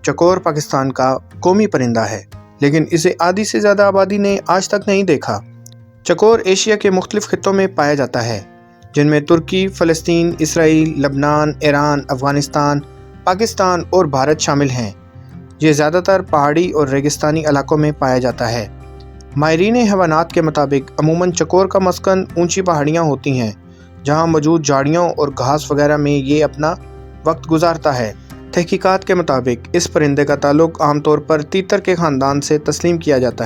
चकोर पाकिस्तान का कौमी परिंदा है, लेकिन इसे आधी से ज़्यादा आबादी ने आज तक नहीं देखा। चकोर एशिया के मुख्तलिफ खित्तों में पाया जाता है, जिनमें तुर्की, फ़लस्तीन, इसराइल, लबनान, ईरान, अफ़गानिस्तान, पाकिस्तान और भारत शामिल हैं। ये ज़्यादातर पहाड़ी और रेगिस्तानी इलाकों में पाया जाता है। माहिरीन हैवानात के मुताबिक अमूमन चकोर का मस्कन ऊंची पहाड़ियाँ होती हैं, जहाँ मौजूद झाड़ियों और घास वगैरह में ये अपना वक्त गुजारता है। तहकीकात के मुताबिक इस परिंदे का ताल्लुक़ आमतौर पर तीतर के ख़ानदान से तस्लीम किया जाता है।